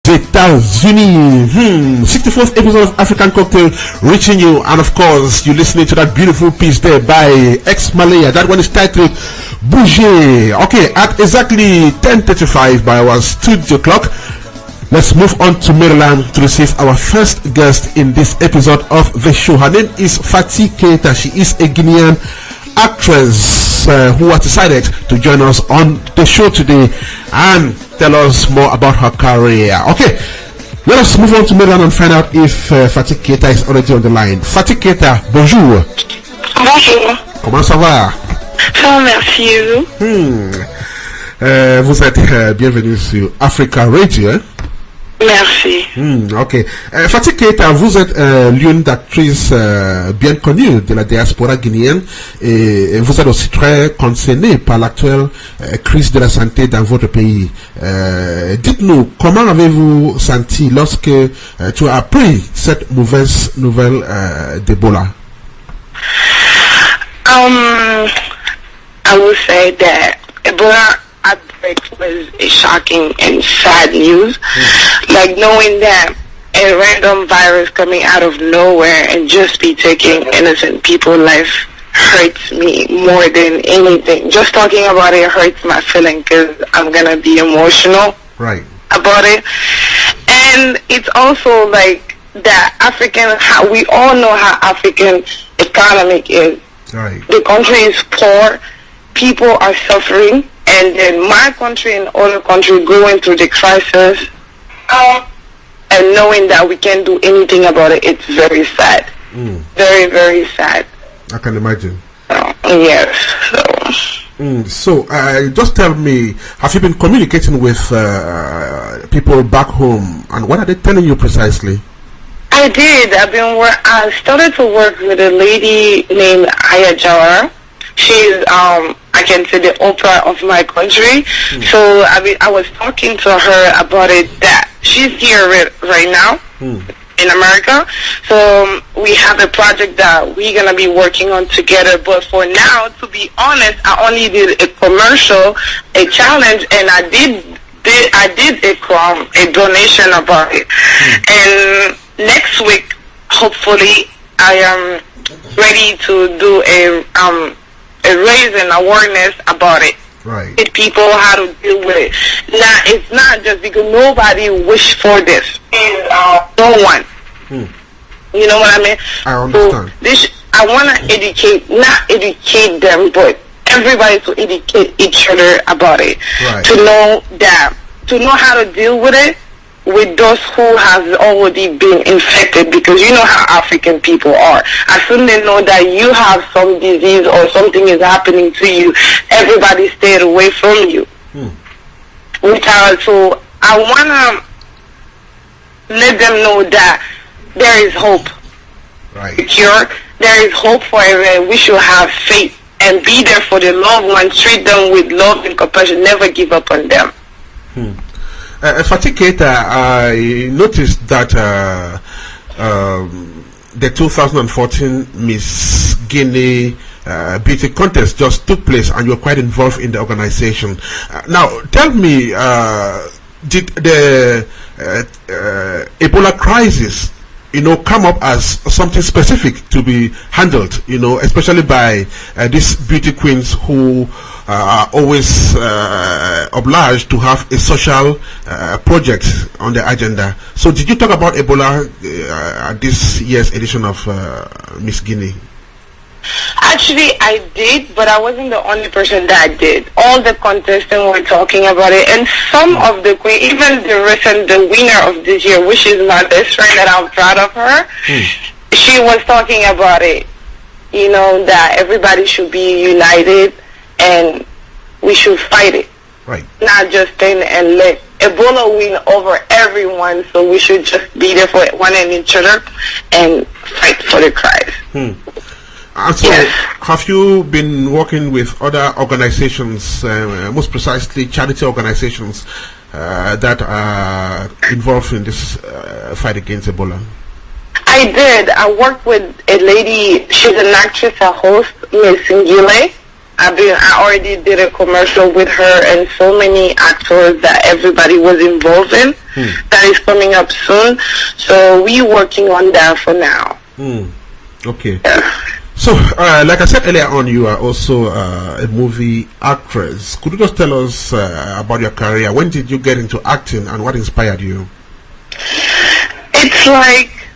États-Unis. 64th episode of African Cocktail reaching you, and of course you're listening to that beautiful piece there by Ex Malaya. That one is titled Bouger. Okay, at exactly 10:35 by our studio clock, let's move on to Maryland to receive our first guest in this episode of the show. Her name is Fati Keita. She is a Guinean actress who has decided to join us on the show today and tell us more about her career. Okay, let us move on to Maryland and find out if Fati Keita is already on the line. Fati Keita, bonjour. Bonjour. Comment ça va? Ça va, merci. Vous êtes bienvenue sur Africa Radio. Hein? Merci. Ok. Fati Keita, vous êtes l'une d'actrices bien connue de la diaspora guinéenne et vous êtes aussi très concernée par l'actuelle crise de la santé dans votre pays. Dites-nous, comment avez-vous senti lorsque tu as appris cette mauvaise nouvelle d'Ebola? I would say that Ebola outbreak was a shocking and sad news. Like knowing that a random virus coming out of nowhere and just be taking innocent people's life hurts me more than anything. Just talking about it hurts my feeling because I'm gonna be emotional about it. And it's also like that we all know how African economic is. Right. The country is poor, people are suffering, and then my country and other countries going through the crisis, and knowing that we can't do anything about it, it's very sad. Very, very sad. I can imagine. Yes. So, just tell me, have you been communicating with people back home, and what are they telling you precisely? I did. I started to work with a lady named Aya Jawara. She's I can say the Oprah of my country. So I was talking to her about it, that she's here right now in America. So we have a project that we're gonna be working on together. But for now, to be honest, I only did a commercial, a challenge, and I did a donation about it. And next week, hopefully, I am ready to do a raising awareness about it. Right. Get people how to deal with it. Now, it's not just because nobody wished for this. No one. You know what I mean? I understand. So I want to not educate them, but everybody to educate each other about it. Right. To know how to deal with it, with those who have already been infected, because you know how African people are. As soon as they know that you have some disease or something is happening to you, everybody stayed away from you. So I want to let them know that there is hope. Right. Cure. There is hope for everyone. We should have faith and be there for the loved ones. Treat them with love and compassion. Never give up on them. Fati Keita, I noticed that the 2014 Miss Guinea beauty contest just took place, and you were quite involved in the organization. Now, tell me, did the Ebola crisis, come up as something specific to be handled, especially by these beauty queens who are always obliged to have a social project on the agenda. So did you talk about Ebola at this year's edition of Miss Guinea? Actually, I did, but I wasn't the only person that did. All the contestants were talking about it, and some of the queen, even the winner of this year, which is my best friend that I'm proud of her, she was talking about it, that everybody should be united and we should fight it. Right. Not just stand and let Ebola win over everyone, so we should just be there for one and each other and fight for the cause. And so, have you been working with other organizations, most precisely charity organizations, that are involved in this fight against Ebola? I did. I worked with a lady, she's an actress, a host, Miss Ngile. I already did a commercial with her and so many actors that everybody was involved in. That is coming up soon. So we working on that for now. Okay. Yeah. So, like I said earlier on, you are also a movie actress. Could you just tell us about your career? When did you get into acting and what inspired you? It's like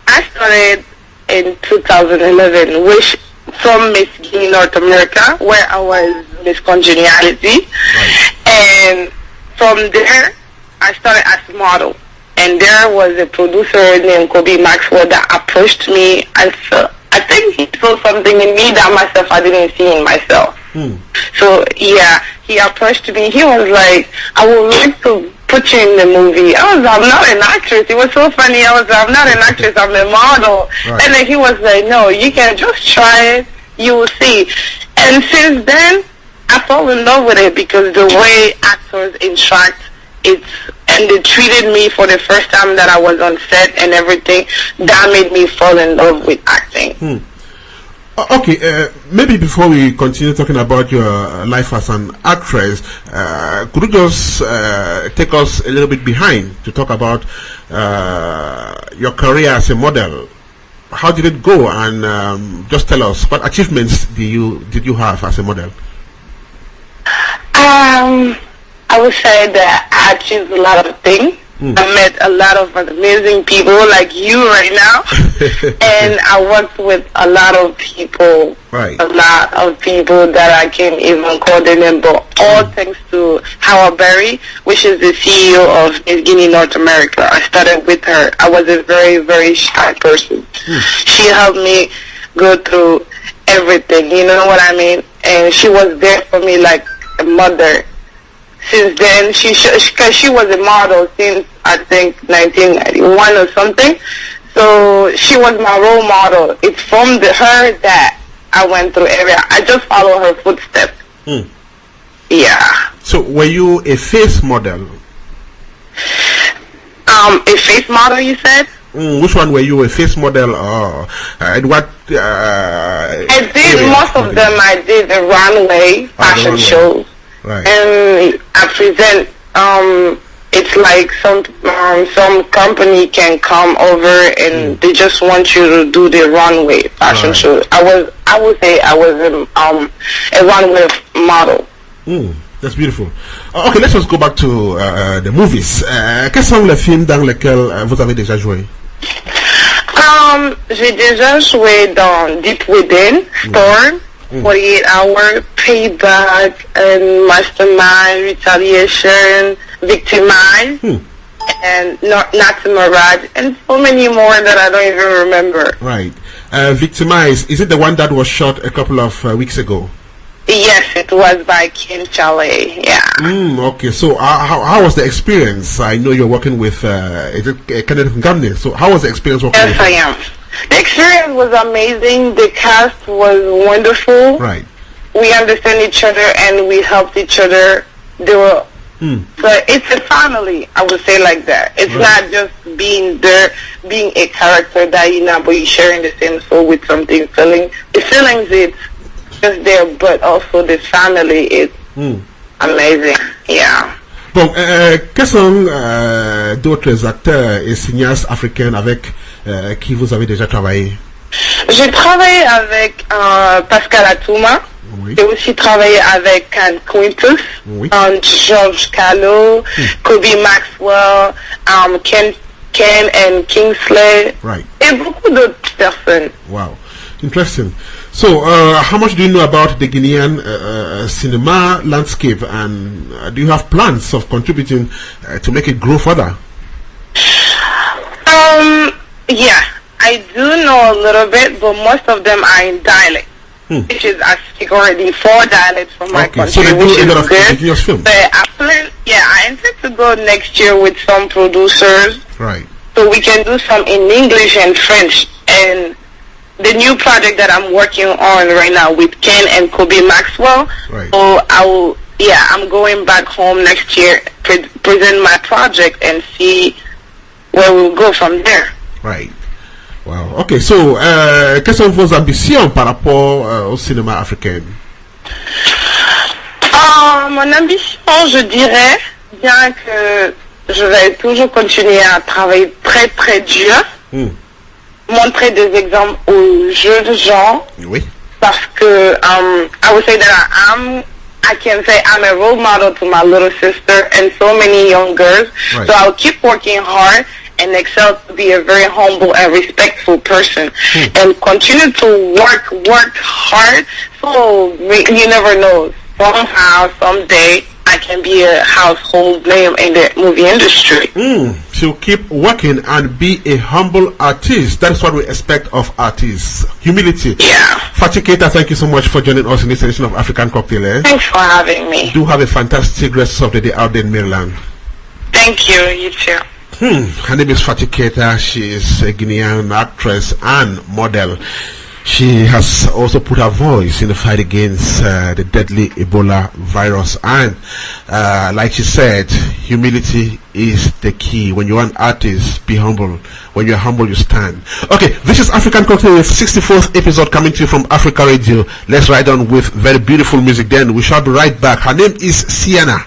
I started in 2011, which from Miss Guinea North America, where I was Miss Congeniality. Right. And from there, I started as a model. And there was a producer named Kobe Maxwell that approached me. I think he saw something in me that myself I didn't see in myself. So yeah, he approached me. He was like, I would like to put you in the movie. I'm not an actress. It was so funny. I'm not an actress. I'm a model. Right. And then he was like, no, you can just try it. You will see. And since then, I fell in love with it because the way actors interact, and they treated me for the first time that I was on set and everything, that made me fall in love with acting. Okay, maybe before we continue talking about your life as an actress, could you just take us a little bit behind to talk about your career as a model? How did it go? And just tell us, what achievements did you have as a model? I would say that I achieved a lot of things. I met a lot of amazing people like you right now. And I worked with a lot of people. Right. A lot of people that I can't even call their name, but all thanks to Howard Berry, which is the CEO of Miss Guinea North America. I started with her. I was a very, very shy person. She helped me go through everything, you know what I mean? And she was there for me like a mother. Since then, because she was a model since I think 1991 or something, so she was my role model. It's from her that I went through everything. I just follow her footsteps. Yeah. So, were you a face model? A face model, you said? Which one were you, a face model or what? I did most of them. I did the runway fashion shows. Right. And I present, it's like some company can come over and they just want you to do the runway fashion show. I would say I was a runway model. That's beautiful. Okay, let's just go back to the movies. Quels sont les films dans lesquels vous avez déjà joué? J'ai déjà joué dans Deep Within, Storm, 48 Hours, Payback, and Mastermind, Retaliation, Victimize, and Not to Mirage, and so many more that I don't even remember. Right. Victimize, is it the one that was shot a couple of weeks ago? Yes, it was by Ken Chalet, yeah. Okay, so how was the experience? I know you're working with Kenneth Ngamne, so how was the experience working with him? Yes, I am. The experience was amazing. The cast was wonderful. Right. We understand each other and we helped each other. They were, so it's a family, I would say like that. It's not just being there, being a character that you know, but you're sharing the same soul with something. The feelings it's just there, but also the family is amazing. Yeah. Bon, quels sont d'autres acteurs et cinéastes africains avec qui vous avez déjà travaillé? J'ai travaillé avec Pascal Atouma. Oui. J'ai aussi travaillé avec Can Quintus, Oui. George Callow, Kobe Maxwell, Ken and Kingsley, Right. et beaucoup d'autres personnes. Wow, interesting. So, how much do you know about the Guinean cinema landscape, and do you have plans of contributing to make it grow further? Yeah, I do know a little bit, but most of them are in dialect. Which is, I speak already 4 dialects from my country, so they do which a lot is of good. indigenous films. But I intend to go next year with some producers, Right. so we can do some in English and French. And the new project that I'm working on right now with Ken and Kobe Maxwell, Right. so I'm going back home next year, present my project and see where we'll go from there. Right. Wow. Okay. So, quelles sont vos ambitions par rapport au cinéma africain? Mon ambition, je dirais, bien que je vais toujours continuer à travailler très très dur, montrer des exemples aux jeunes gens, Oui. parce que I would say that I can say I'm a role model to my little sister and so many young girls. Right. So I'll keep working hard and excel to be a very humble and respectful person, and continue to work hard. So you never know. Somehow, someday, I can be a household name in the movie industry. So keep working and be a humble artist. That's what we expect of artists. Humility. Yeah. Fati Keita, thank you so much for joining us in this edition of African Cocktail. Thanks for having me. Do have a fantastic rest of the day out there in Maryland. Thank you. You too. Her name is Fati Keita. She is a Guinean actress and model. She has also put her voice in the fight against the deadly Ebola virus, and like she said, humility is the key. When you're an artist, be humble. When you're humble, you stand. Okay, this is African Cocktail, 64th episode, coming to you from Africa Radio. Let's ride on with very beautiful music. Then we shall be right back. Her name is Sienna.